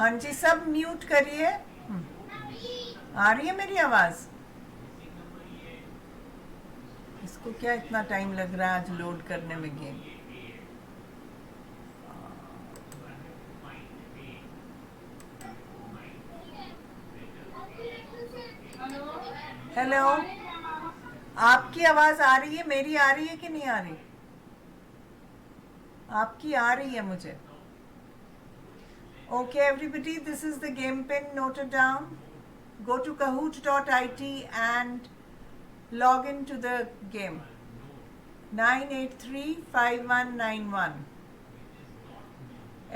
हाँ जी, सब म्यूट करिए। आ रही है मेरी आवाज़? इसको क्या इतना टाइम लग रहा है आज लोड करने में गेम? हेलो, आपकी आवाज़ आ रही है? मेरी आ रही है कि नहीं आ रही? आपकी आ रही है मुझे। Okay, everybody, this is the game pin noted down. Go to kahoot.it and log into the game. 983-5191.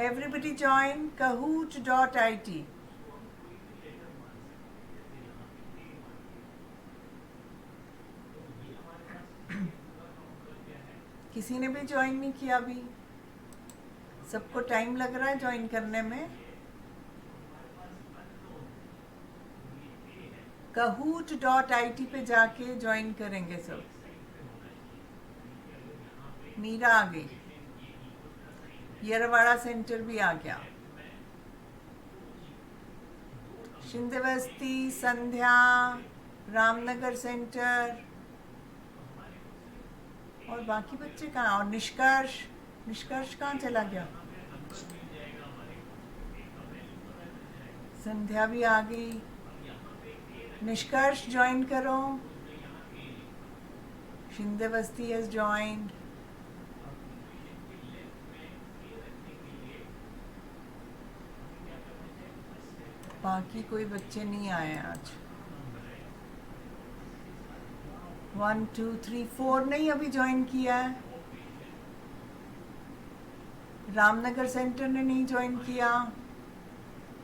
Everybody join kahoot.it. किसी ने भी ज्वाइन नहीं किया अभी? सबको टाइम लग रहा है ज्वाइन करने में? kahoot.it पे जाके ज्वाइन करेंगे सब। मीरा आ गई, यरवाड़ा सेंटर भी आ गया, शिंदेवस्ती, संध्या, रामनगर सेंटर, और बाकी बच्चे कहाँ? और निष्कर्ष, निष्कर्ष कहाँ चला गया? संध्या भी आ गई। निष्कर्ष ज्वाइन करो। शिंदेवस्ती हैज ज्वाइंड। बाकी कोई बच्चे नहीं आए आज। 1 2 3 4 नहीं अभी ज्वाइन किया है। रामनगर सेंटर ने नहीं ज्वाइन किया,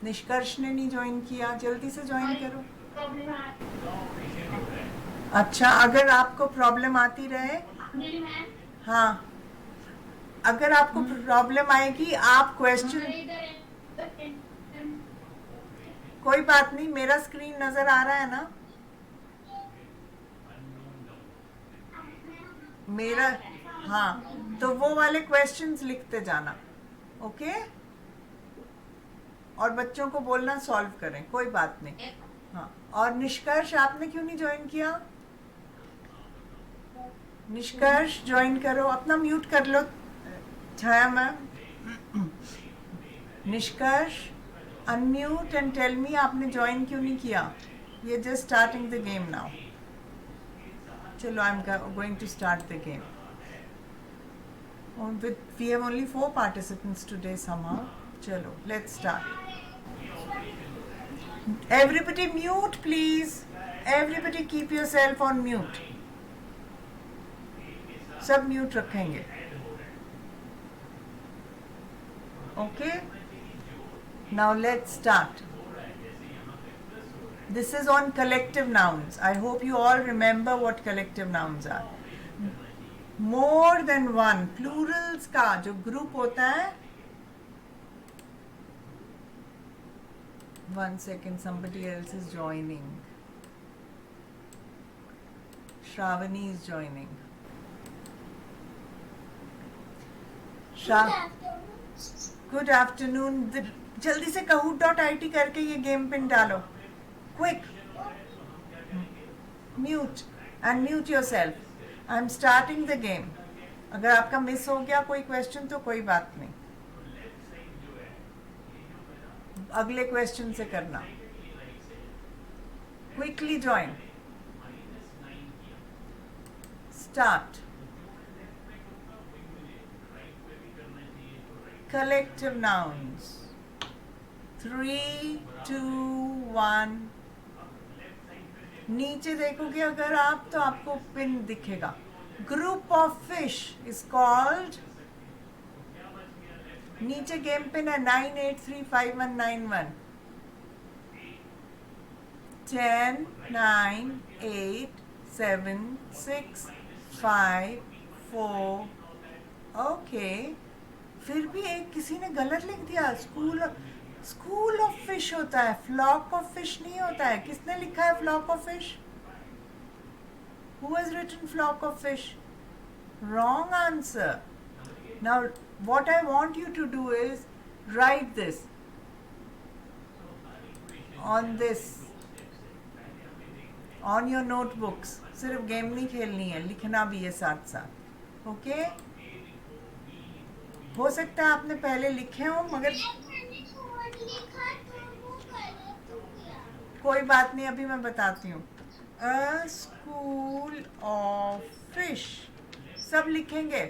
निष्कर्ष ने नहीं ज्वाइन किया। जल्दी से ज्वाइन करो। अच्छा, अगर आपको प्रॉब्लम आती रहे, हाँ, अगर आपको प्रॉब्लम आएगी आप क्वेश्चन, कोई बात नहीं, मेरा स्क्रीन नजर आ रहा है ना? मेरा, हाँ, तो वो वाले क्वेश्चंस लिखते जाना, ओके? और बच्चों को बोलना सॉल्व करें, कोई बात नहीं। हाँ, और निष्कर्ष आपने क्यों नहीं ज्वाइन किया? निष्कर्ष ज्वाइन करो, अपना म्यूट कर लो छाया मैम। निष्कर्ष अनम्यूट एंड टेल मी आपने ज्वाइन क्यों नहीं किया? ये just starting the game now. चलो, I am going to start the game. We have only 4 participants today somehow. Chalo, let's start. Everybody mute please. Everybody keep yourself on mute. सब mute रखेंगे, okay? Now let's start. This is on collective nouns. I hope you all remember what collective nouns are. More than one, plurals का जो group होता है, 1 second, somebody else is joining. Shravani is joining. Good afternoon. जल्दी से kahoot.it करके ये game pin डालो, quick. Mute and mute yourself. I am starting the game. अगर आपका मिस हो गया कोई क्वेश्चन तो कोई बात नहीं, अगले क्वेश्चन से करना। Quickly join, start. collective nouns, 3 2 1। नीचे देखोगे अगर आप तो आपको पिन दिखेगा। Group of fish is called, नीचे गेम पिन है 9835191। 10 9 8 7 6 5 4। ओके, फिर भी एक किसी ने गलत लिख दिया। स्कूल ऑफ फिश होता है, फ्लॉक ऑफ फिश नहीं होता है। किसने लिखा है flock of fish? Who has written flock of fish? Wrong answer. Now what I want you to do is write this. On this, on your notebooks. सिर्फ game नहीं खेलनी है, लिखना भी है साथ साथ। ओके, हो सकता है आपने पहले लिखे हो मगर कोई बात नहीं, अभी मैं बताती हूँ। अ स्कूल ऑफ फिश, सब लिखेंगे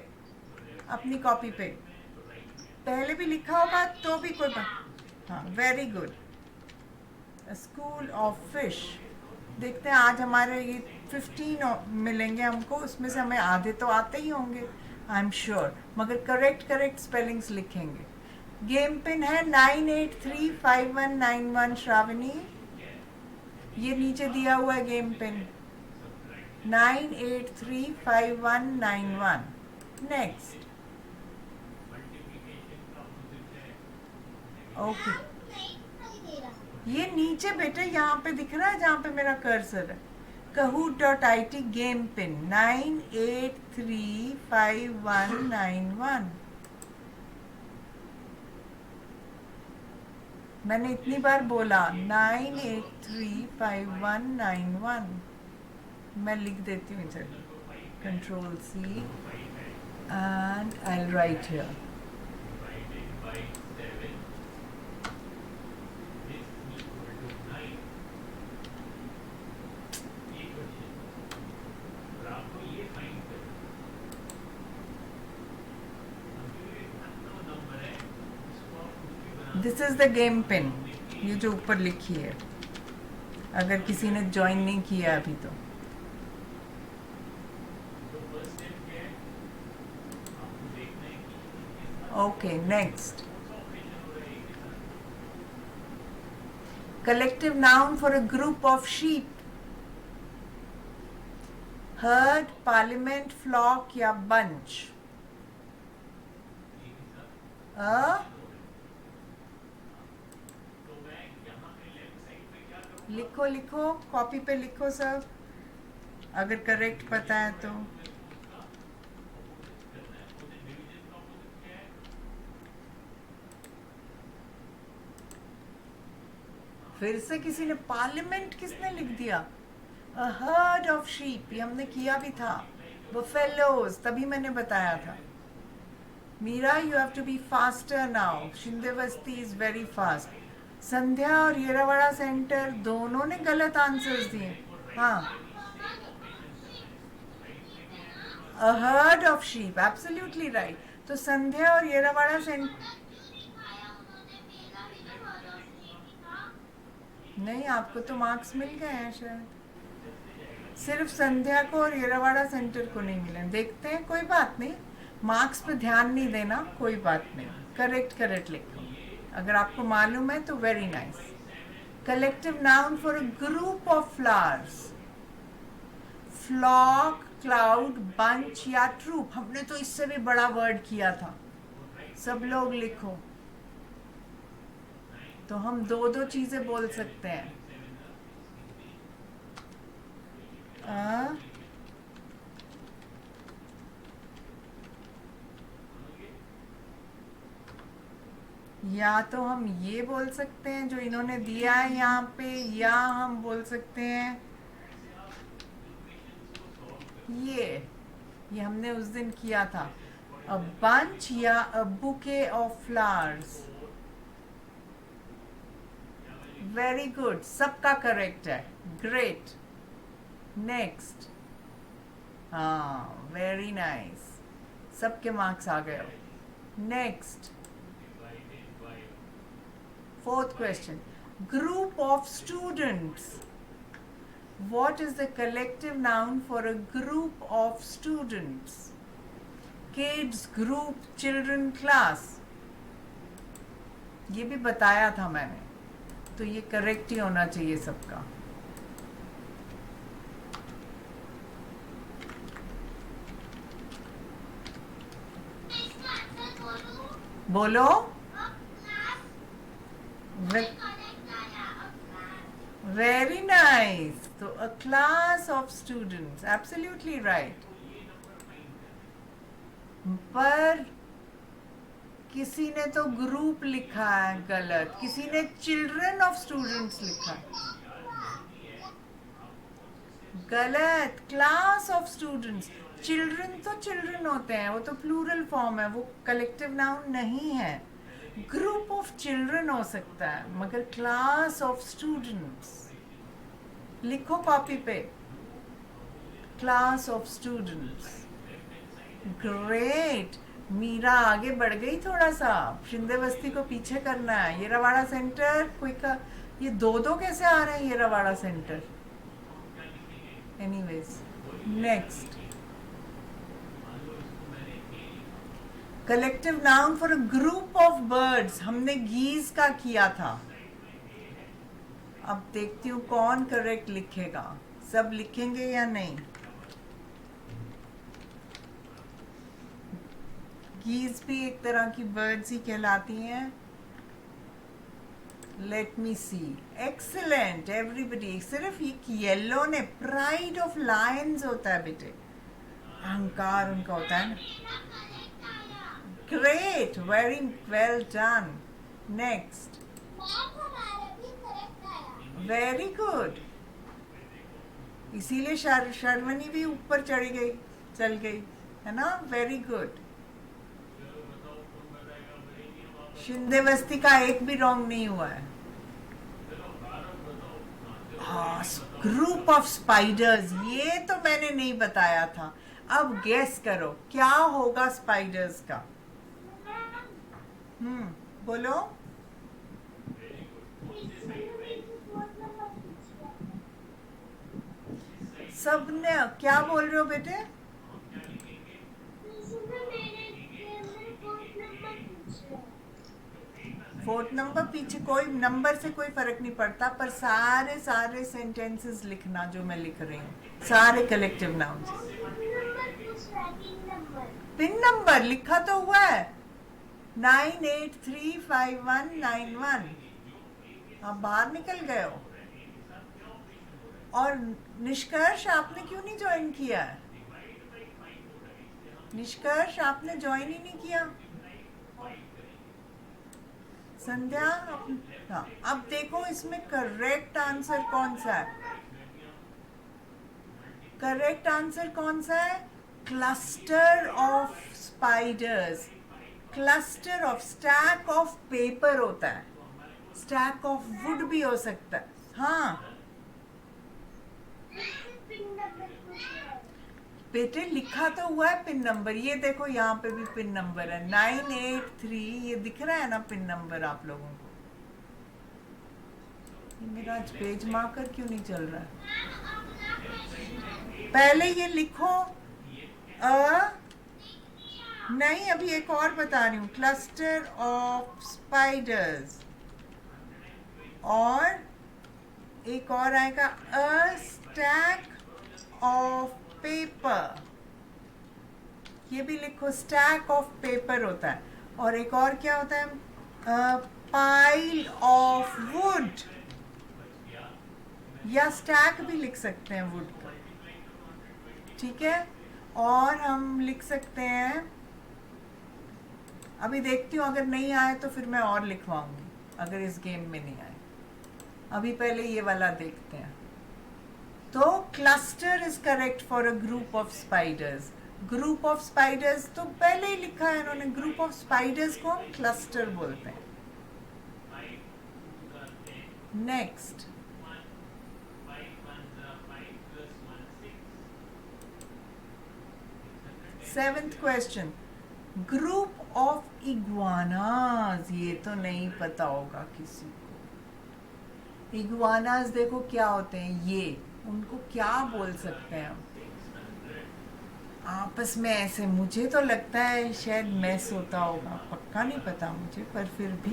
अपनी कॉपी पे। पहले भी लिखा होगा तो भी कोई बात। हाँ, very good. School of fish. देखते हैं आज हमारे ये 15 मिलेंगे हमको, उसमें से हमें आधे तो आते ही होंगे आई एम श्योर, मगर करेक्ट करेक्ट स्पेलिंग्स लिखेंगे। गेम पिन है 98351991 श्रावणी, ये नीचे दिया हुआ है गेम पिन 98351991। नेक्स्ट, ओके, ये नीचे बेटे यहाँ पे दिख रहा है जहाँ पे मेरा कर्सर है, kahoot.it गेम पिन 98351991। मैंने इतनी बार बोला 98351991। मैं लिख देती हूँ, चलिए control C and I write here. This is the game pin, ये जो ऊपर लिखी है, अगर किसी ने ज्वाइन नहीं किया अभी तो। Okay, next, collective noun for a group of sheep, herd, parliament, flock या बंच। लिखो लिखो, कॉपी पे लिखो सब, अगर करेक्ट पता है तो। फिर से किसी ने पार्लियामेंट, किसने लिख दिया? अ हर्ड ऑफ शीप, ये हमने किया भी था। बफेलोज, तभी मैंने बताया था। Meera, you have to be faster now, Shindevasti is very fast. Sandhya और येरावाड़ा सेंटर दोनों ने गलत आंसर्स दिए। हाँ, a herd of sheep, absolutely right. तो संध्या और येरावाड़ा सेंटर, नहीं, आपको तो मार्क्स मिल गए हैं शायद, सिर्फ संध्या को और येरावाड़ा सेंटर को नहीं मिले। देखते हैं, कोई बात नहीं, मार्क्स पे ध्यान नहीं देना, कोई बात नहीं, करेक्ट करेक्ट लिखो। अगर आपको मालूम है तो very nice. Collective noun for a group of flowers, flock, cloud, bunch या ट्रूप। हमने तो इससे भी बड़ा वर्ड किया था, सब लोग लिखो। तो हम दो दो चीजें बोल सकते हैं। या तो हम ये बोल सकते हैं जो इन्होंने दिया है यहाँ पे, या हम बोल सकते हैं ये हमने उस दिन किया था, अ बंच या a bouquet of flowers. Very good, सबका करेक्ट है, ग्रेट। नेक्स्ट, हाँ, वेरी नाइस, सबके मार्क्स आ गए। Next, fourth question, group of students. What is the collective noun for a group of students? Kids, group, children, class. ये भी बताया था मैंने, तो ये करेक्ट ही होना चाहिए सबका। बोलो। Very nice. So a class of students, absolutely right. पर किसी ने तो ग्रुप लिखा है, गलत। किसी ने चिल्ड्रन ऑफ स्टूडेंट्स लिखा है, गलत। Class of students. चिल्ड्रन तो चिल्ड्रन होते हैं, वो तो प्लूरल फॉर्म है, वो कलेक्टिव नाउन नहीं है। ग्रुप ऑफ चिल्ड्रन हो सकता है, मगर क्लास ऑफ स्टूडेंट्स लिखो कॉपी पे, class of students. Great, Meera आगे बढ़ गई थोड़ा सा। शिंदे बस्ती को पीछे करना है। ये रवाड़ा सेंटर कोई का, ये दो दो कैसे आ रहे हैं ये रवाड़ा centre? Anyways, next. Collective noun for a group of birds, हमने गीज का किया था। अब देखती हूँ कौन करेक्ट लिखेगा। सब लिखेंगे या नहीं? गीज भी एक तरह की बर्ड्स ही कहलाती हैं। Let me see. Excellent everybody. सिर्फ एक येलो ने, प्राइड ऑफ लायंस होता है बेटे, अहंकार उनका होता है ना। Great, very well done. Next. Very good. इसीलिए शर्वनी भी ऊपर चढ़ गई, चल गई, है ना? Very good. शिंदे बस्ती का एक भी रॉन्ग नहीं हुआ है। हाँ, ग्रुप ऑफ स्पाइडर्स, ये तो मैंने नहीं बताया था। अब गेस करो क्या होगा स्पाइडर्स का। बोलो। सबने क्या बोल रहे हो बेटे? फोर्थ नंबर पीछे, कोई नंबर से कोई फर्क नहीं पड़ता, पर सारे सारे सेंटेंसेस लिखना जो मैं लिख रही हूँ, सारे कलेक्टिव नाउन्स। पिन नंबर लिखा तो हुआ है 98359191। आप बाहर निकल गए हो। और निष्कर्ष, आपने क्यों नहीं ज्वाइन किया है? निष्कर्ष, आपने ज्वाइन ही नहीं किया। संध्या, हाँ, अब देखो इसमें करेक्ट आंसर कौन सा है? करेक्ट आंसर कौन सा है? Cluster of spiders. Cluster of, stack of paper होता है, स्टैक ऑफ वुड भी हो सकता है। हाँ बेटे, लिखा तो हुआ है पिन नंबर, ये देखो यहाँ पे भी पिन नंबर है 983, ये दिख रहा है ना पिन नंबर आप लोगों को? ये मेरा आज पेज मार्कर क्यों नहीं चल रहा है? पहले ये लिखो। नहीं, अभी एक और बता रही हूँ। क्लस्टर ऑफ स्पाइडर्स, और एक और आएगा अ स्टैक ऑफ पेपर। ये भी लिखो, स्टैक ऑफ पेपर होता है। और एक और क्या होता है? पाइल ऑफ वुड, या स्टैक भी लिख सकते हैं वुड का, ठीक है? और हम लिख सकते हैं, अभी देखती हूँ, अगर नहीं आए तो फिर मैं और लिखवाऊंगी, अगर इस गेम में नहीं आए। अभी पहले ये वाला देखते हैं। तो cluster is correct for a group of spiders. Group of spiders तो पहले ही लिखा है इन्होंने, ग्रुप ऑफ स्पाइडर्स को हम क्लस्टर बोलते हैं। Next, seventh question, group of iguanas. ये तो नहीं पता होगा किसी को। इग्वानास देखो क्या होते हैं, ये उनको क्या बोल सकते हैं हम? आपस में ऐसे, मुझे तो लगता है शायद मैस होता होगा, पक्का नहीं पता मुझे, पर फिर भी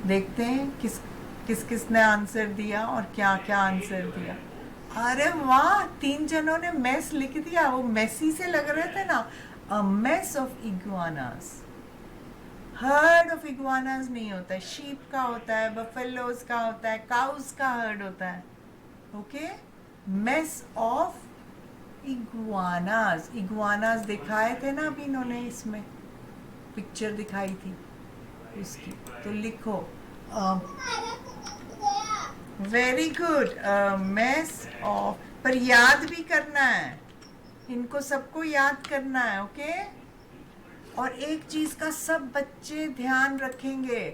देखते हैं किस किसने आंसर दिया और क्या क्या आंसर दिया। अरे वाह, 3 जनों ने मेस लिख दिया। वो मेसी से लग रहे थे ना। अ mess of iguanas. Heard of iguanas नहीं होता है, शीप का होता है, बफेलोज का होता है, काउस का हर्ड होता है। Okay, mess of iguanas. Iguanas दिखाए थे ना अभी इन्होंने इसमें। पिक्चर दिखाई थी उसकी, तो लिखो वेरी गुड, मेस ऑफ, पर याद भी करना है, इनको सबको याद करना है, ओके। और एक चीज का सब बच्चे ध्यान रखेंगे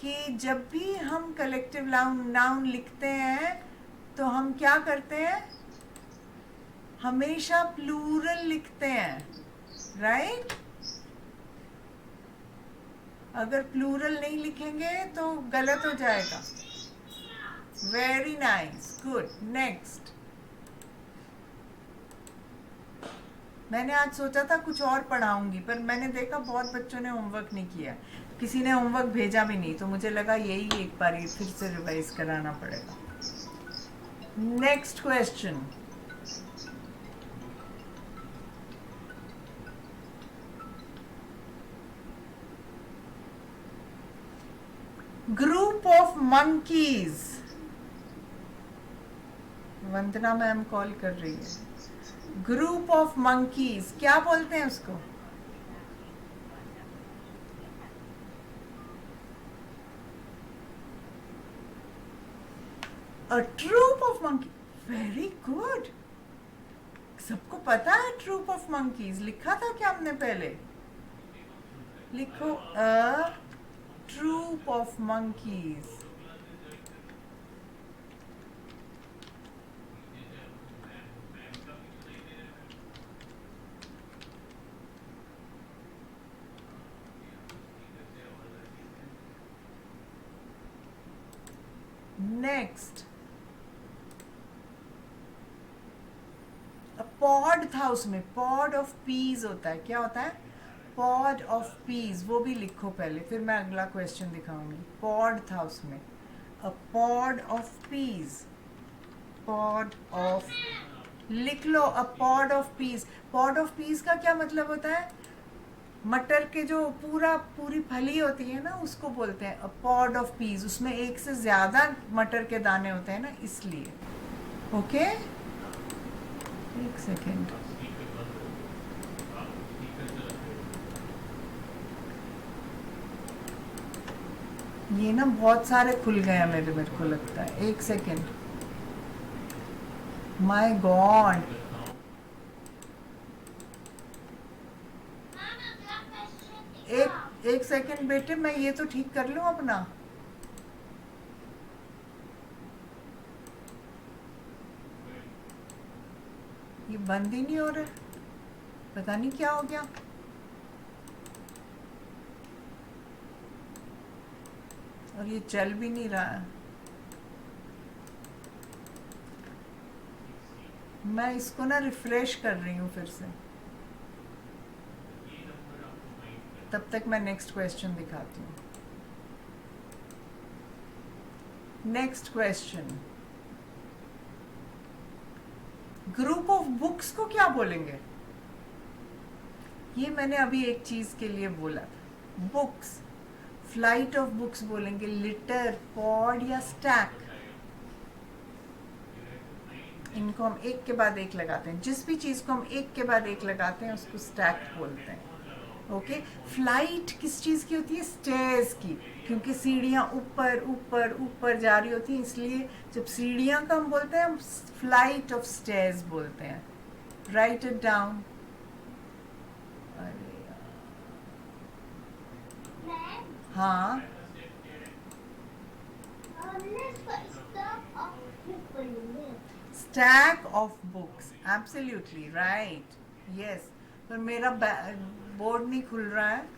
कि जब भी हम कलेक्टिव नाउन लिखते हैं तो हम क्या करते हैं, हमेशा प्लूरल लिखते हैं, राइट। अगर प्लूरल नहीं लिखेंगे तो गलत हो जाएगा। Very nice, good. नेक्स्ट, मैंने आज सोचा था कुछ और पढ़ाऊंगी, पर मैंने देखा बहुत बच्चों ने होमवर्क नहीं किया, किसी ने होमवर्क भेजा भी नहीं, तो मुझे लगा यही एक बार फिर से रिवाइज कराना पड़ेगा। Next question, group of monkeys, Vandana ma'am call कर रही है। ग्रुप ऑफ मंकीज क्या बोलते हैं उसको? A troop of monkey, very good. सबको पता है ट्रूप ऑफ मंकीज, लिखा था क्या हमने पहले? लिखो a troop of monkeys. Next, pod था उसमें, पॉड ऑफ पीस होता है, क्या होता है? पॉड ऑफ पीस, वो भी लिखो पहले, फिर मैं अगला क्वेश्चन दिखाऊंगी। पॉड था उसमें, a pod of peas, pod of, लिख लो a pod of peas. Pod of peas का क्या मतलब होता है? मटर के जो पूरी फली होती है ना, उसको बोलते हैं अ पॉड ऑफ पीस। उसमें एक से ज्यादा मटर के दाने होते हैं ना, इसलिए। ओके, एक सेकेंड, ये ना बहुत सारे खुल गए हैं मेरे को लगता है, एक सेकेंड। माय गॉड, एक सेकेंड बेटे, मैं ये तो ठीक कर लूं अपना। ये बंद ही नहीं हो रहा, पता नहीं क्या हो गया। और ये चल भी नहीं रहा है। मैं इसको ना रिफ्रेश कर रही हूँ फिर से, तब तक मैं नेक्स्ट क्वेश्चन दिखाती हूँ। Next question, group of books को क्या बोलेंगे? ये मैंने अभी एक चीज के लिए बोला था, बुक्स, फ्लाइट ऑफ बुक्स बोलेंगे, लिटर, पॉड या स्टैक। इनको हम एक के बाद एक लगाते हैं, जिस भी चीज को हम एक के बाद एक लगाते हैं उसको स्टैक बोलते हैं। ओके, फ्लाइट किस चीज की होती है? स्टेयर्स की, क्योंकि सीढ़ियां ऊपर ऊपर ऊपर जा रही होती हैं, इसलिए जब सीढ़ियां का हम बोलते हैं हम फ्लाइट ऑफ स्टेयर्स बोलते हैं। Write it down. हाँ, stack of books, absolutely right, yes. पर मेरा बोर्ड नहीं खुल रहा है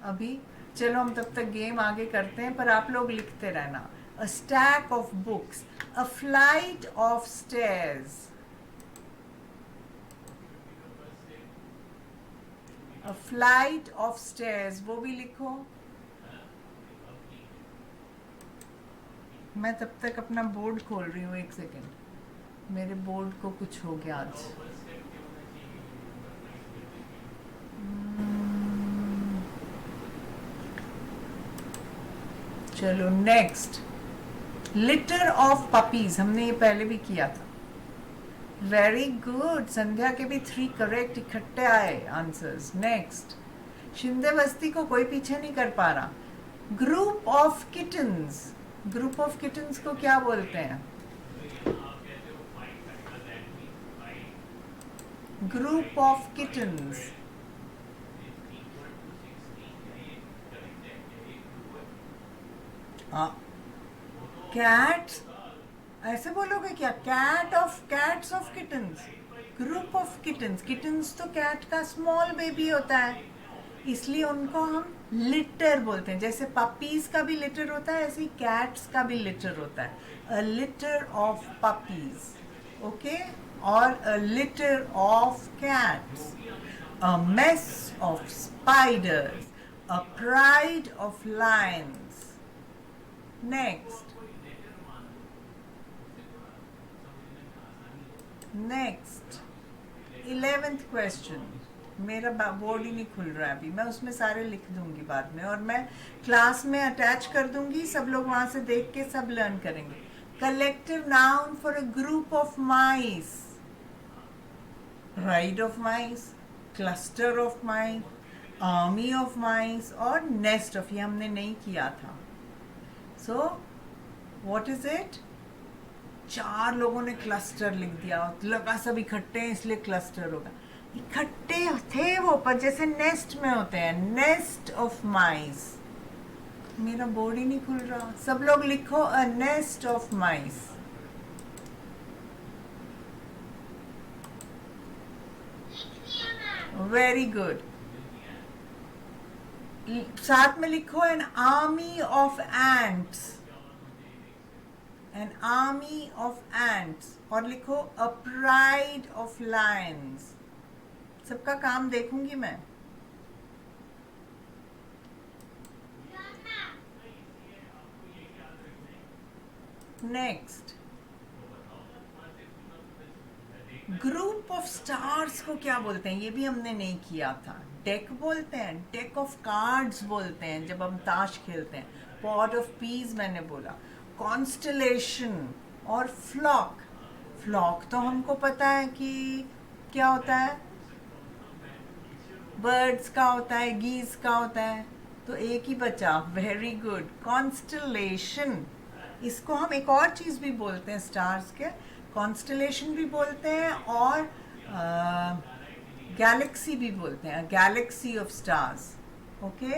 अभी, चलो हम तब तक गेम आगे करते हैं, पर आप लोग लिखते रहना। A stack of books, a flight of stairs, a flight of stairs, वो भी लिखो। मैं तब तक अपना बोर्ड खोल रही हूँ, एक सेकेंड, मेरे बोर्ड को कुछ हो गया आज। चलो नेक्स्ट, लिटर ऑफ पपीज, हमने ये पहले भी किया था। वेरी गुड, संध्या के भी 3 करेक्ट इकट्ठे आए आंसर्स। नेक्स्ट, शिंदे बस्ती को कोई पीछे नहीं कर पा रहा। Group of kittens, group of kittens को क्या बोलते हैं? Group of kittens. कैट्स, ऐसे बोलोगे क्या? Cats of kittens, group of kittens. Kittens तो कैट का स्मॉल बेबी होता है, इसलिए उनको हम लिटर बोलते हैं। जैसे पपीज का भी लिटर होता है, ऐसे ही कैट्स का भी लिटर होता है। A litter of puppies, okay, और a litter of cats, a mess of spiders, a pride of lions. Next, next 11th question. मेरा बोर्ड ही नहीं खुल रहा है अभी, मैं उसमें सारे लिख दूंगी बाद में, और मैं क्लास में अटैच कर दूंगी, सब लोग वहां से देख के सब लर्न करेंगे। Collective noun for a group of mice, ride of mice, cluster of mice, army of mice और नेस्ट ऑफ, ये हमने नहीं किया था। So what is it? 4 लोगों ने क्लस्टर लिख दिया, लगा सब इकट्ठे हैं इसलिए क्लस्टर होगा। इकट्ठे थे वो, पर जैसे नेस्ट में होते हैं, नेस्ट ऑफ माइस। मेरा बोर्ड ही नहीं खुल रहा, सब लोग लिखो अ nest of mice. Very good. साथ में लिखो an army of ants, an army of ants, और लिखो अ प्राइड ऑफ लायंस। सबका काम देखूंगी मैं। नेक्स्ट, ग्रुप ऑफ स्टार्स को क्या बोलते हैं? ये भी हमने नहीं किया था। डेक बोलते हैं, डेक ऑफ कार्ड्स बोलते हैं जब हम ताश खेलते हैं। पॉट ऑफ पीस मैंने बोला। कॉन्स्टलेशन और फ्लॉक। फ्लॉक तो हमको पता है कि क्या होता है, बर्ड्स का होता है, गीज का होता है, तो एक ही बचा। Very good. कॉन्स्टलेशन, इसको हम एक और चीज भी बोलते हैं स्टार्स के, कॉन्स्टलेशन भी बोलते हैं और गैलेक्सी भी बोलते हैं, गैलेक्सी ऑफ स्टार्स। ओके,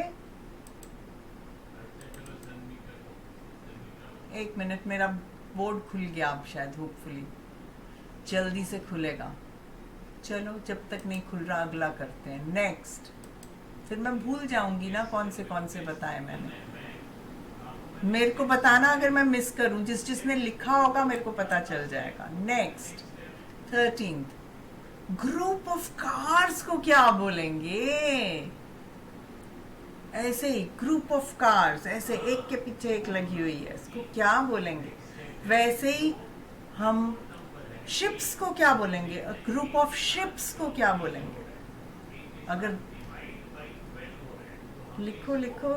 एक मिनट, मेरा बोर्ड खुल गया अब शायद, होपफुली जल्दी से खुलेगा। चलो, जब तक नहीं खुल रहा अगला करते हैं। नेक्स्ट, फिर मैं भूल जाऊंगी ना कौन से बताए मैंने। मेरे को बताना अगर मैं मिस करूं, जिसने लिखा होगा मेरे को पता चल जाएगा। Next 13th, group of cars को क्या बोलेंगे? ऐसे ही ग्रुप ऑफ कार्स, ऐसे एक के पीछे एक लगी हुई है, इसको क्या बोलेंगे? वैसे ही हम शिप्स को क्या बोलेंगे? ग्रुप ऑफ शिप्स को क्या बोलेंगे? अगर लिखो लिखो,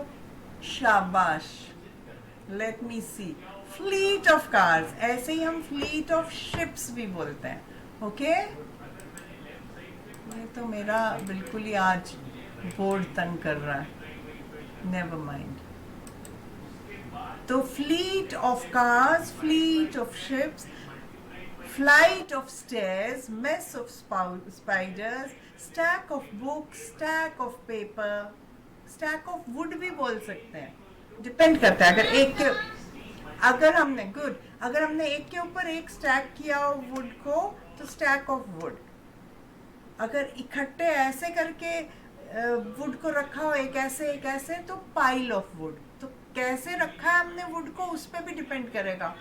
शाबाश। Let me see, fleet of cars, ऐसे ही हम फ्लीट ऑफ शिप्स भी बोलते हैं। ओके, ये तो मेरा बिल्कुल ही आज बोर्ड तंग कर रहा है, नेवर माइंड। तो fleet of cars, fleet of ships, flight of stairs, mess of spiders, stack of books, stack of paper, stack of wood भी बोल सकते हैं, डिपेंड करता है। अगर हमने गुड, अगर हमने एक के ऊपर एक स्टैक किया हो वुड को तो स्टैक ऑफ वुड। अगर इकट्ठे ऐसे करके वुड को रखा हो, एक ऐसे तो पाइल ऑफ वुड। तो कैसे रखा है हमने वुड को, उस पर भी डिपेंड करेगा।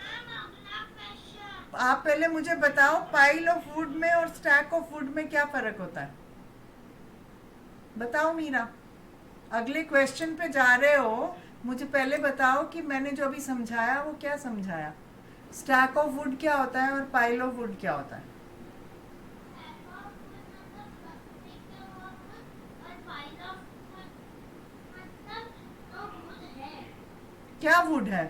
आप पहले मुझे बताओ, पाइल ऑफ वुड में और स्टैक ऑफ वुड में क्या फर्क होता है? बताओ मीरा, अगले क्वेश्चन पे जा रहे हो, मुझे पहले बताओ कि मैंने जो अभी समझाया वो क्या समझाया। स्टैक ऑफ वुड क्या होता है और पाइल ऑफ वुड क्या होता है? क्या वुड है?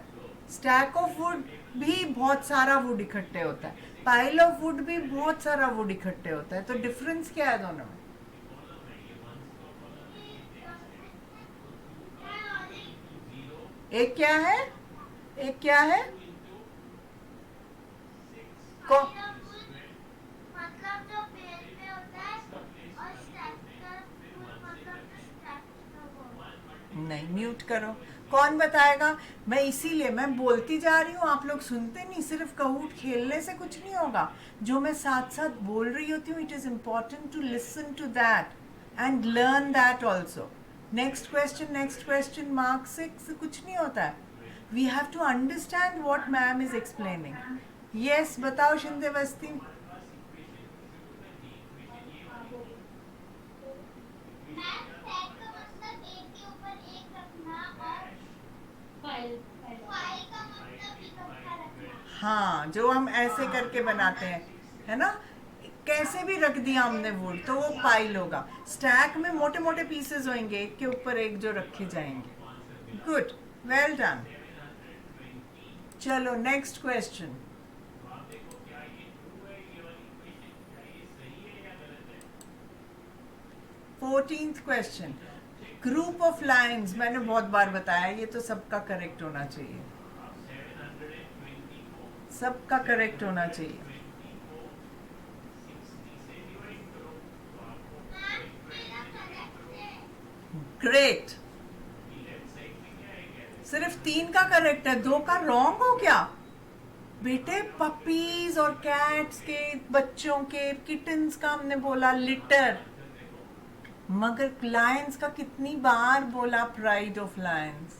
स्टैक ऑफ वुड भी बहुत सारा वुड इकट्ठे होता है, पाइल ऑफ वुड भी बहुत सारा वुड इकट्ठे होता है। तो डिफरेंस क्या है दोनों में? एक क्या है? एक क्या है? को मतलब जो पेड़ पे होता है और स्ट्रैक्टर फूल मतलब जो स्ट्रैक्टर वो। नहीं, म्यूट करो। कौन बताएगा? मैं बोलती जा रही हूँ, आप लोग सुनते नहीं। सिर्फ कहूट खेलने से कुछ नहीं होगा। जो मैं साथ साथ बोल रही होती हूँ, it is important to listen to that and learn that also. Next question, mark 6 कुछ नहीं होता है। We have to understand what ma'am is explaining. Yes, बताओ शिंदे बस्ती। मैम स्टैक का मतलब एक के ऊपर एक रखना और फाइल का मतलब इकट्ठा रखना। हाँ, जो हम ऐसे करके बनाते हैं, है ना? कैसे भी रख दिया हमने वुड तो वो पाइल होगा। स्टैक में मोटे मोटे पीसेस होंगे, एक के ऊपर एक जो रखे जाएंगे। Good, well done. चलो next question. 14th question. Group of lines, मैंने बहुत बार बताया, ये तो सबका करेक्ट होना चाहिए। सबका करेक्ट होना चाहिए। मैम मेरा करेक्ट है। ग्रेट। सिर्फ 3 का करेक्ट है, 2 का रॉन्ग हो क्या? बेटे, पपीज और कैट्स के, बच्चों के, किटन्स का हमने बोला लिटर, मगर लायंस का कितनी बार बोला प्राइड ऑफ लायंस।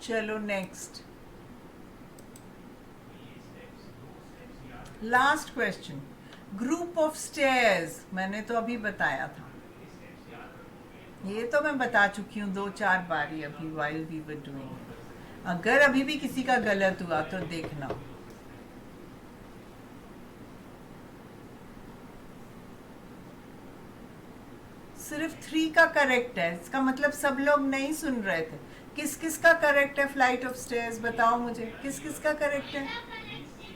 चलो next, last question. Group of stairs, मैंने तो अभी बताया था, ये तो मैं बता चुकी हूँ 2-4 बार ही अभी वाइल वी वर डूइंग। अगर अभी भी किसी का गलत हुआ तो देखना। सिर्फ 3 का करेक्ट है, इसका मतलब सब लोग नहीं सुन रहे थे। किस किस का करेक्ट है फ्लाइट ऑफ स्टेयर्स, बताओ मुझे, किस किस का करेक्ट है? मेरा करेक्ट है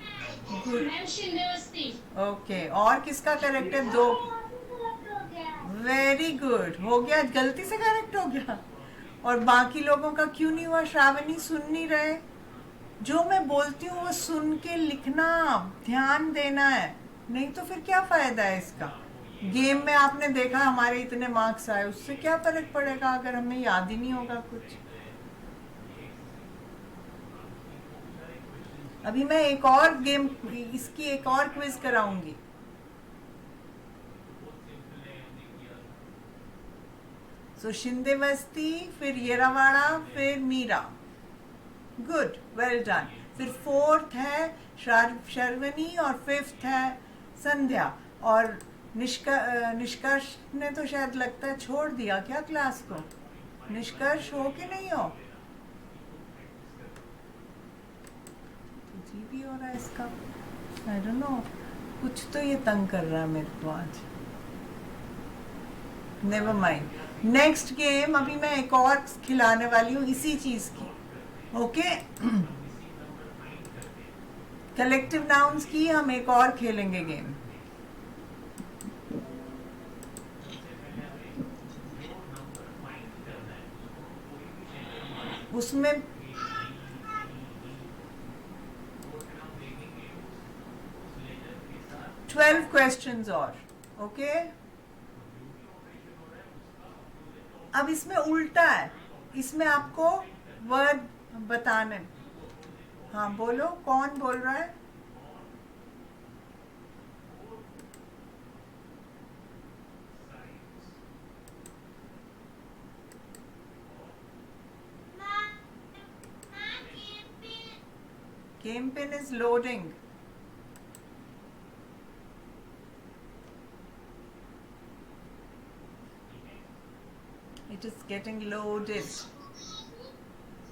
ma'am. Good, ma'am Shindevasti. Okay. और किसका करेक्ट है? 2। करेक्ट हो गया है। वेरी गुड, हो गया, गलती से करेक्ट हो गया। और बाकी लोगों का क्यों नहीं हुआ? श्रावणी, सुन नहीं रहे? जो मैं बोलती हूँ वो सुन के लिखना, ध्यान देना है, नहीं तो फिर क्या फायदा है इसका? गेम में आपने देखा हमारे इतने मार्क्स आए, उससे क्या फर्क पड़ेगा अगर हमें याद ही नहीं होगा कुछ। अभी मैं एक और गेम, इसकी एक और क्विज कराऊंगी। सो शिंदेवस्ती, फिर येरावाड़ा, फिर मीरा। Good, well done. फिर 4th है शर्वनी और 5th है संध्या। और निष्कर्ष ने तो शायद लगता है छोड़ दिया क्या क्लास को। निष्कर्ष हो कि नहीं हो? जी भी हो रहा है इसका, आई डोंट नो, कुछ तो ये तंग कर रहा है मेरे को आज। नेवर माइंड, नेक्स्ट गेम अभी मैं एक और खिलाने वाली हूँ इसी चीज की। ओके, कलेक्टिव नाउन्स की हम एक और खेलेंगे गेम। उसमें 12 क्वेश्चंस और। ओके, अब इसमें उल्टा है, इसमें आपको वर्ड बताने। हाँ बोलो, कौन बोल रहा है? Game pin is loading. It is getting loaded.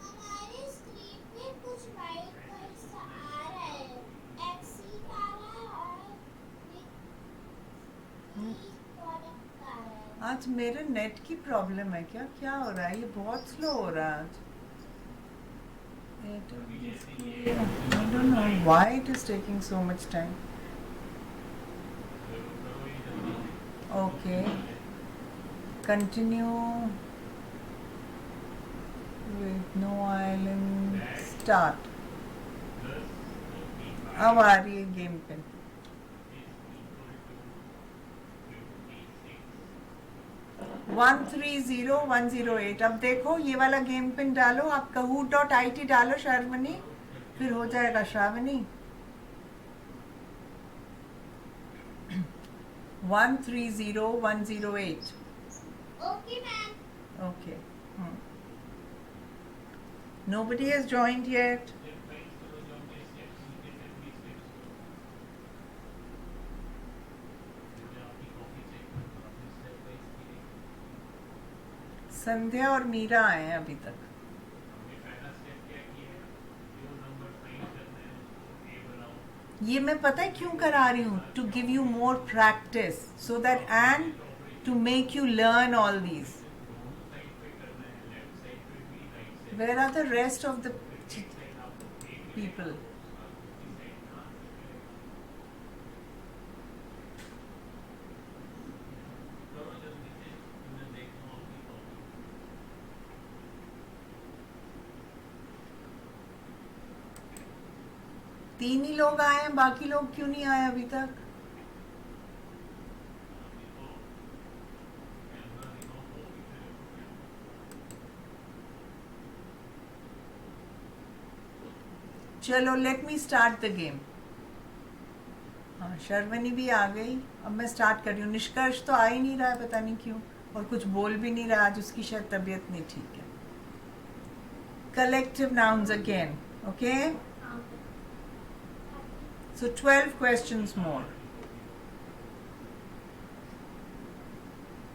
हमारी स्क्रीन पे कुछ वाइट कलर सा आ रहा है, एक्सी आ रहा है, प्रोडक्ट आ रहा है। आज मेरे नेट की प्रॉब्लम है क्या? क्या हो रहा है? ये बहुत स्लो हो रहा है आज। I don't know Why it is taking so much time? Okay. Continue with no island. Start. अब आ रही है गेम पिन. 130108. अब देखो ये वाला गेम पिन डालो, आप kahoot.it डालो श्रावणी, फिर हो जाएगा Shravani. 130108. Okay, ma'am. Okay. Nobody has joined yet. संध्या और मीरा आए हैं अभी तक. ये मैं पता है क्यों करा रही हूँ? To give you more practice so that and to make you learn all these. Where are the rest of the people? तीन ही लोग आए हैं, बाकी लोग क्यों नहीं आए अभी तक? चलो let me start the game. हाँ शर्वणी भी आ गई. अब मैं स्टार्ट कर रही हूँ. निष्कर्ष तो आ ही नहीं रहा है, पता नहीं क्यों, और कुछ बोल भी नहीं रहा. आज उसकी शायद तबीयत नहीं ठीक है. Collective nouns again. Okay, so 12 questions more.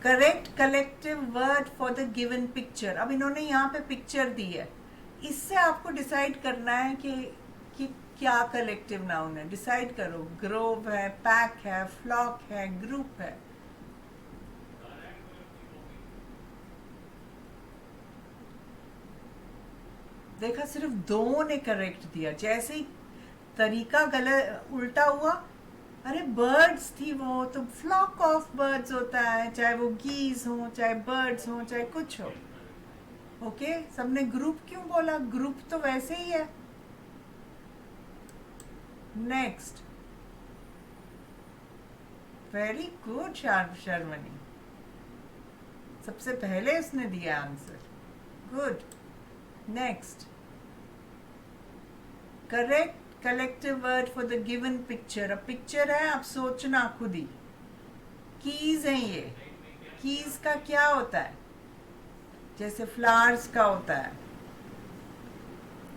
Correct collective word for the given picture. अब इन्होंने यहाँ पे पिक्चर दी है, इससे आपको डिसाइड करना है कि क्या कलेक्टिव नाउन है. डिसाइड करो. ग्रोव है, पैक है, फ्लॉक है, ग्रुप है. देखा, सिर्फ दो ने करेक्ट दिया. जैसे ही तरीका गलत उल्टा हुआ, अरे बर्ड्स थी वो, तो फ्लॉक ऑफ बर्ड्स होता है, चाहे वो गीज हो, चाहे बर्ड्स हो, चाहे कुछ हो. ओके, सबने ग्रुप क्यों बोला? ग्रुप तो वैसे ही है. नेक्स्ट. वेरी गुड शर्वणी, सबसे पहले उसने दिया answer. Good. Next. Correct collective word for the given picture. अब पिक्चर है, आप सोचना खुद ही. कीज है ये. कीज का क्या होता है? जैसे फ्लावर्स का होता है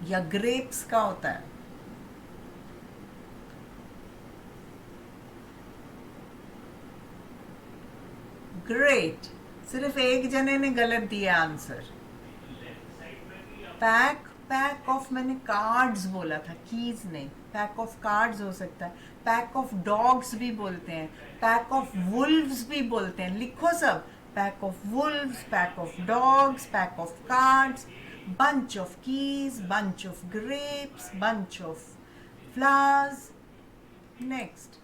या ग्रेप्स का होता है. ग्रेट. सिर्फ एक जने ने गलत दिया आंसर. पैक, पैक ऑफ मैंने कार्ड्स बोला था, कीज नहीं. पैक ऑफ कार्ड्स हो सकता है. पैक ऑफ डॉग्स भी बोलते हैं, पैक ऑफ वुल्व्स भी बोलते हैं. लिखो सब. Pack of wolves, pack of dogs, pack of cards, bunch of keys, bunch of grapes, bunch of flowers. Next.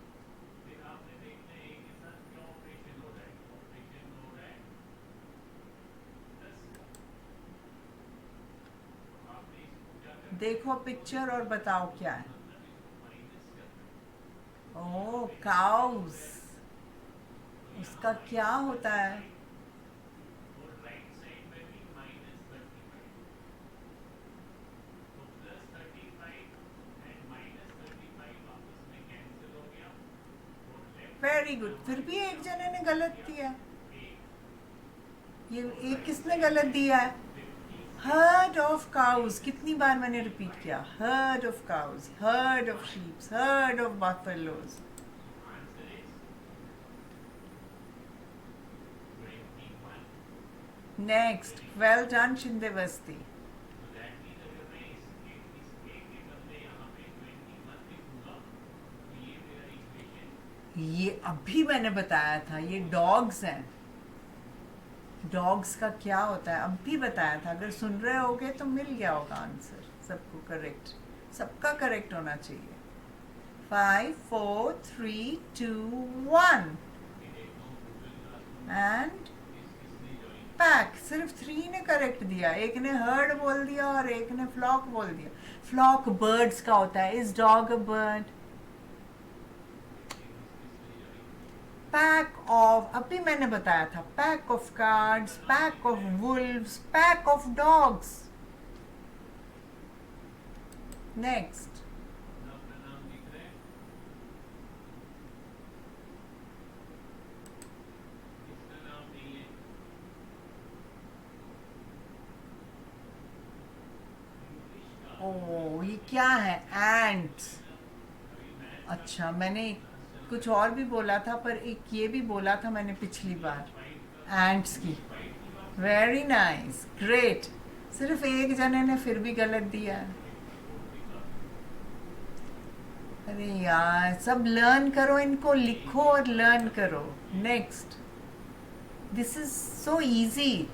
देखो पिक्चर और बताओ क्या है. ओह, काउस. उसका क्या होता है? Very good. फिर भी एक जने ने गलत दिया. ये एक किसने गलत दिया है? Herd of cows. कितनी बार मैंने रिपीट किया? Herd of cows, herd of sheeps, herd of buffaloes. Next. Well done Shindevasti. ये अभी मैंने बताया था, ये डॉग्स हैं. डॉग्स का क्या होता है अभी बताया था. अगर सुन रहे होगे तो मिल गया होगा आंसर सबको. करेक्ट, सबका करेक्ट होना चाहिए. 5 4 3 2 1 एंड पैक। सिर्फ 3 ने करेक्ट दिया, एक ने हर्ड बोल दिया और एक ने फ्लॉक बोल दिया। फ्लॉक बर्ड्स का होता है। Is dog a bird? Pack of, अभी मैंने बताया था, pack of cards, pack of wolves, pack of dogs. Next, ओ ये क्या है? एंट्स। अच्छा, मैंने कुछ और भी बोला था, पर एक ये भी बोला था मैंने पिछली बार, एंट्स की। Very nice, great. सिर्फ एक जने ने फिर भी गलत दिया है। अरे यार, सब लर्न करो, इनको लिखो और लर्न करो। Next, this is so easy.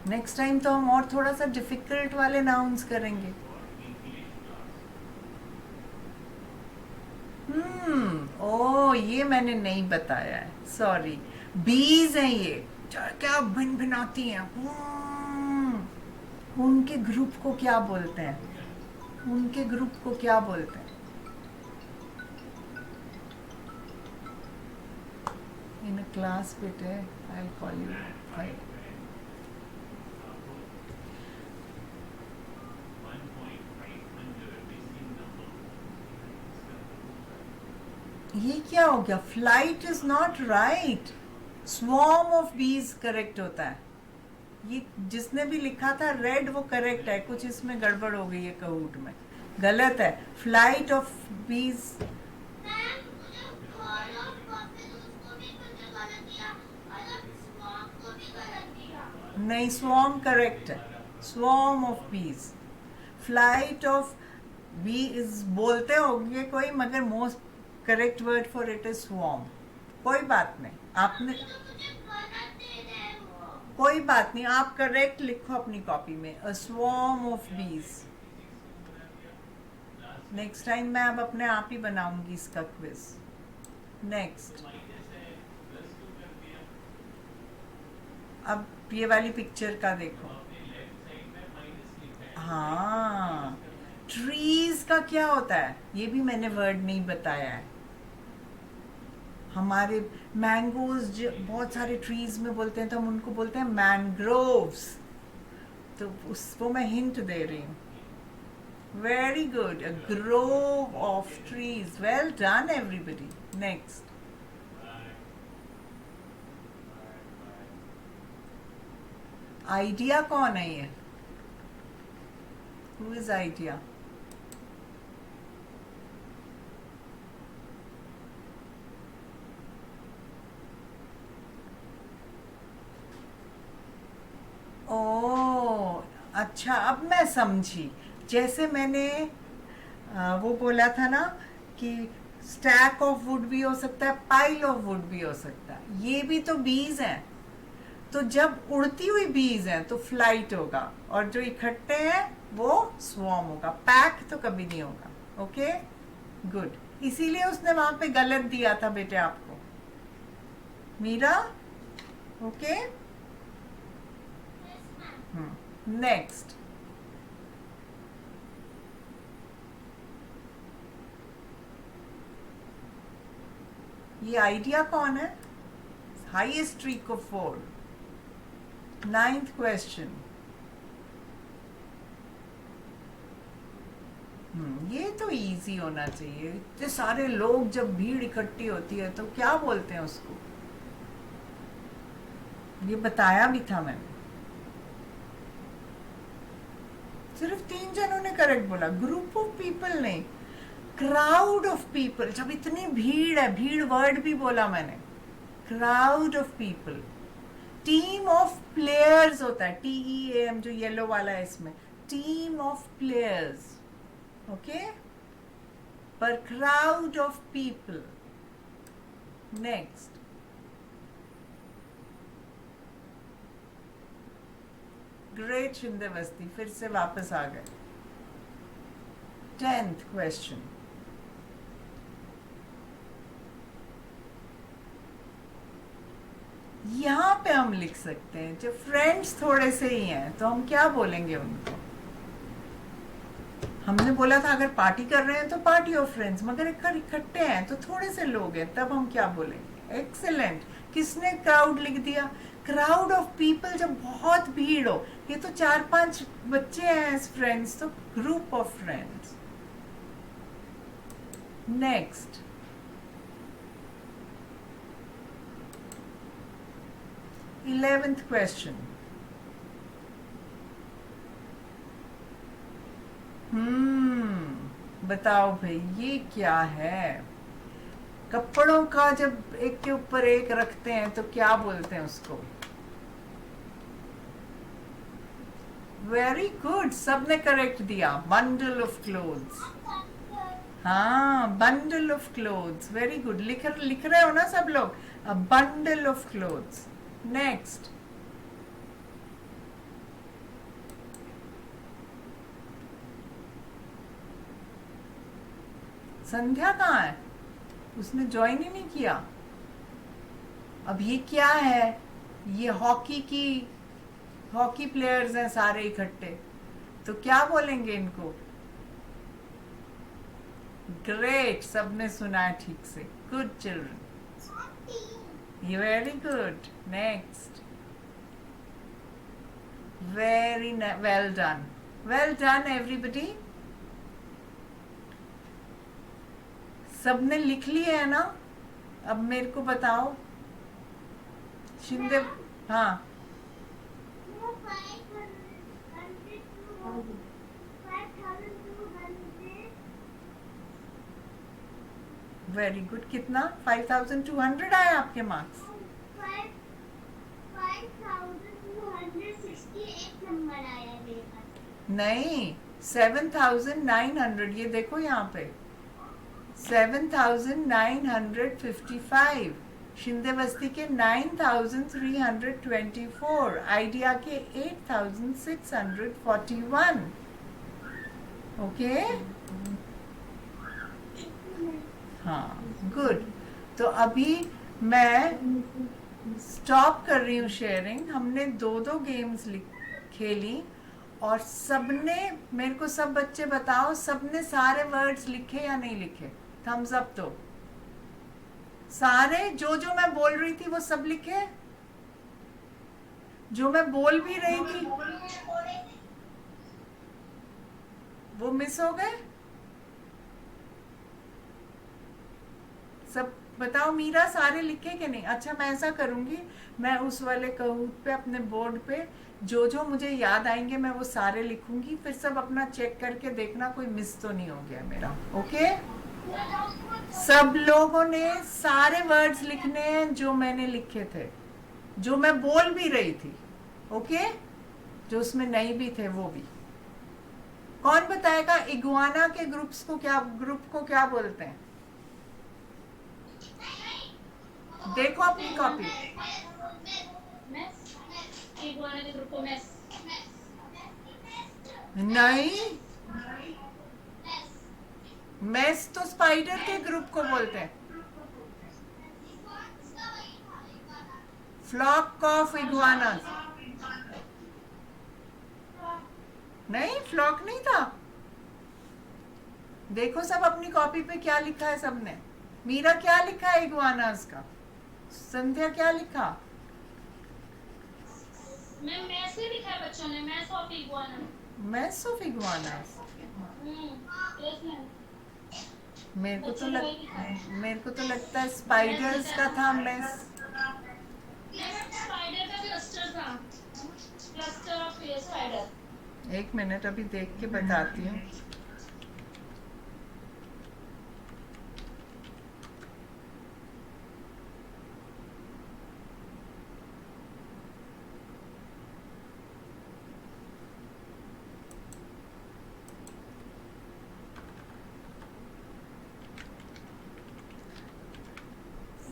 Next time तो हम और थोड़ा सा डिफिकल्ट वाले नाउन्स करेंगे। ओ ये मैंने नहीं बताया है, सॉरी। बीज हैं ये, क्या भिन भिनाती हैं। उनके ग्रुप को क्या बोलते हैं? उनके ग्रुप को क्या बोलते हैं? इन क्लास बेटे, आई कॉल यू भाई। ये क्या हो गया? Flight is not right, swarm of बीज करेक्ट होता है। ये जिसने भी लिखा था रेड, वो करेक्ट है। कुछ इसमें गड़बड़ हो गई है, कहूट में गलत है। फ्लाइट ऑफ बीज। मैम, मुझे कॉल ऑफ बफेलोज को भी कुछ गलत दिया और स्वॉर्म को भी गलत दिया। नहीं, स्वॉर्म करेक्ट है। स्वॉर्म ऑफ बीज। फ्लाइट ऑफ बी इज बोलते होंगे कोई, मगर most correct word for it is swarm. कोई बात नहीं, आपने तो मुझे गलत दे रहे हो। कोई बात नहीं, आप करेक्ट लिखो अपनी कॉपी में, अ स्वॉर्म ऑफ बीज। नेक्स्ट टाइम मैं अब अपने आप ही बनाऊंगी इसका क्विज। नेक्स्ट, अब ये वाली पिक्चर का देखो। हाँ, ट्रीज का क्या होता है? ये भी मैंने वर्ड नहीं बताया है। हमारे मैंगोज बहुत सारे ट्रीज में बोलते हैं, तो हम उनको बोलते हैं मैंग्रोव्स। तो उसको मैं हिंट दे रही हूँ। Very good, a Grove of trees. Well done everybody. Next, idea कौन है ये? Who is idea? ओ अच्छा, अब मैं समझी। जैसे मैंने वो बोला था ना कि स्टैक ऑफ वुड भी हो सकता है, पाइल ऑफ वुड भी हो सकता है। ये भी तो बीज हैं। तो जब उड़ती हुई बीज हैं तो फ्लाइट होगा, और जो इकट्ठे हैं वो स्वॉर्म होगा। पैक तो कभी नहीं होगा। Okay, good. इसीलिए उसने वहां पे गलत दिया था बेटे आपको, Meera. Okay, yes ma'am. Next, ये आइडिया कौन है? Highest streak of 4। 9th question. ये तो इजी होना चाहिए। इतने सारे लोग, जब भीड़ इकट्ठी होती है तो क्या बोलते हैं उसको? ये बताया भी था मैंने। सिर्फ 3 जनों ने करेक्ट बोला। ग्रुप ऑफ पीपल नहीं, क्राउड ऑफ पीपल। जब इतनी भीड़ है, भीड़ वर्ड भी बोला मैंने, crowd of people. Team of players होता है, TEAM, जो येलो वाला है इसमें, टीम ऑफ प्लेयर्स। ओके, पर crowd of people. Next, great Shindevasti, फिर से वापस आ गए। 10th question. यहाँ पे हम लिख सकते हैं जो फ्रेंड्स थोड़े से ही हैं तो हम क्या बोलेंगे उनको? हमने बोला था अगर पार्टी कर रहे हैं तो पार्टी ऑफ फ्रेंड्स, मगर इकट्ठे हैं तो थोड़े से लोग हैं, तब हम क्या बोलेंगे? एक्सेलेंट। किसने क्राउड लिख दिया? क्राउड ऑफ पीपल, जब बहुत भीड़ हो, ये तो 4-5 बच्चे हैं फ्रेंड्स, तो group of friends. Next, 11th question. बताओ भाई ये क्या है? कपड़ों का जब एक के ऊपर एक रखते हैं तो क्या बोलते हैं उसको? वेरी गुड, सबने करेक्ट दिया, बंडल ऑफ क्लोथ्स। हाँ, bundle of clothes, very good. लिख रहे हो ना सब लोग? A bundle of clothes. Next, Sandhya कहाँ है? उसने ज्वाइन ही नहीं किया। अब ये क्या है? ये हॉकी प्लेयर्स हैं सारे इकट्ठे, तो क्या बोलेंगे इनको? ग्रेट, सबने सुना है ठीक से। Good children, you very good. Next, very well done, well done everybody. सबने लिख लिए है ना? अब मेरे को बताओ शिंदे। हाँ, वेरी गुड। कितना? 5200 आया आपके मार्क्स? 5268 नंबर आया मेरे पास। नहीं, 7900। ये देखो यहाँ पे 7955, शिंदे बस्ती के 9324, आइडिया के 8641। ओके, हाँ, गुड। तो अभी मैं स्टॉप कर रही हूँ शेयरिंग। हमने 2 गेम्स खेली और सबने मेरे को, सब बच्चे बताओ, सबने सारे वर्ड्स लिखे या नहीं लिखे? थम्स अप दो। सारे जो मैं बोल रही थी वो सब लिखे? जो मैं बोल भी रही थी वो मिस हो गए? सब बताओ। मीरा, सारे लिखे कि नहीं? अच्छा, मैं ऐसा करूंगी, मैं उस वाले कहूत पे अपने बोर्ड पे जो मुझे याद आएंगे मैं वो सारे लिखूंगी, फिर सब अपना चेक करके देखना कोई मिस तो नहीं हो गया मेरा। ओके? सब लोगों ने सारे वर्ड्स लिखने हैं जो मैंने लिखे थे, जो मैं बोल भी रही थी। ओके? जो उसमें नहीं भी थे वो भी। कौन बताएगा इगुआना के ग्रुप को क्या बोलते हैं? देखो अपनी कॉपी। नहीं, मेस तो स्पाइडर के ग्रुप को बोलते हैं। Flock of iguanas. नहीं, फ्लॉक नहीं था। देखो सब अपनी कॉपी पे क्या लिखा है सबने। मीरा क्या लिखा है इगुआनास का? संध्या क्या लिखा? मैस ही लिखा है बच्चों ने, mess of iguana. Mess of iguanas. मेरे को तो लगता है स्पाइडर्स का था मैस। स्पाइडर का क्लस्टर था, क्लस्टर ऑफ स्पाइडर। एक मिनट, अभी देख के बताती हूँ।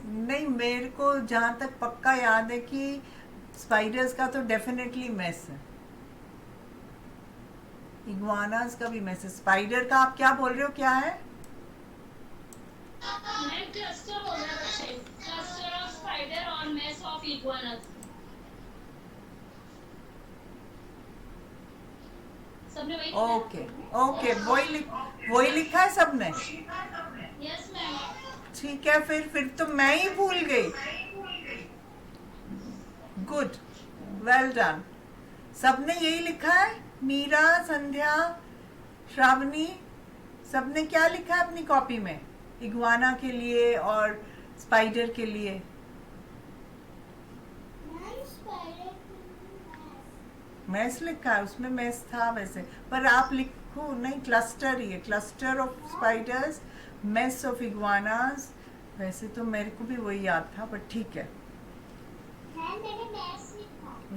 नहीं, मेरे को जहाँ तक पक्का याद है कि स्पाइडर्स का तो डेफिनेटली मैस है, इग्वानास का भी मैस है। स्पाइडर का आप क्या बोल रहे हो, क्या है? मैं क्लस्टर बोल रहा बच्चे, क्लस्टर ऑफ स्पाइडर और मैस of iguanas. सबने वही ओके ओके, वही लिखा है सबने? Yes ma'am. ठीक है, फिर तो मैं ही भूल गई. Good, well done. सबने यही लिखा है? मीरा, संध्या, श्रावणी, सबने क्या लिखा है अपनी कॉपी में इग्वाना के लिए और स्पाइडर के लिए? मैस लिखा है, उसमें मैस था वैसे, पर आप लिखो नहीं, क्लस्टर ही है, cluster of spiders, mess of iguanas. वैसे तो मेरे को भी वही याद था, पर ठीक है.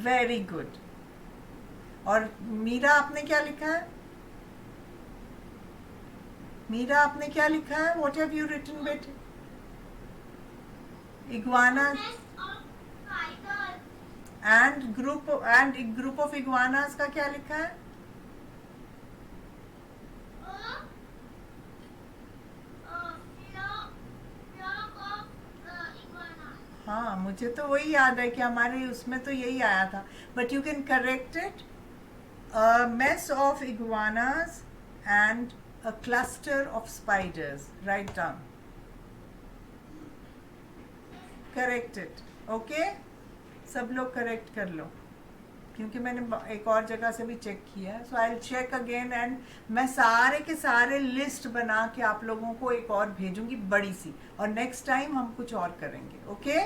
Very good. और मीरा, आपने क्या लिखा है? मीरा, आपने क्या लिखा है? व्हाट हैव यू रिटन बेटे? Iguana and group of iguanas का क्या लिखा है? हाँ, मुझे तो वही याद है कि हमारे उसमें तो यही आया था, but you can correct it. Mess of iguanas and a cluster of spiders. Write down. Correct it. Okay? सब लोग करेक्ट कर लो, क्योंकि मैंने एक और जगह से भी चेक किया है. So I will check again and मैं सारे के सारे लिस्ट बना के आप लोगों को एक और भेजूंगी बड़ी सी, और नेक्स्ट टाइम हम कुछ और करेंगे. ओके?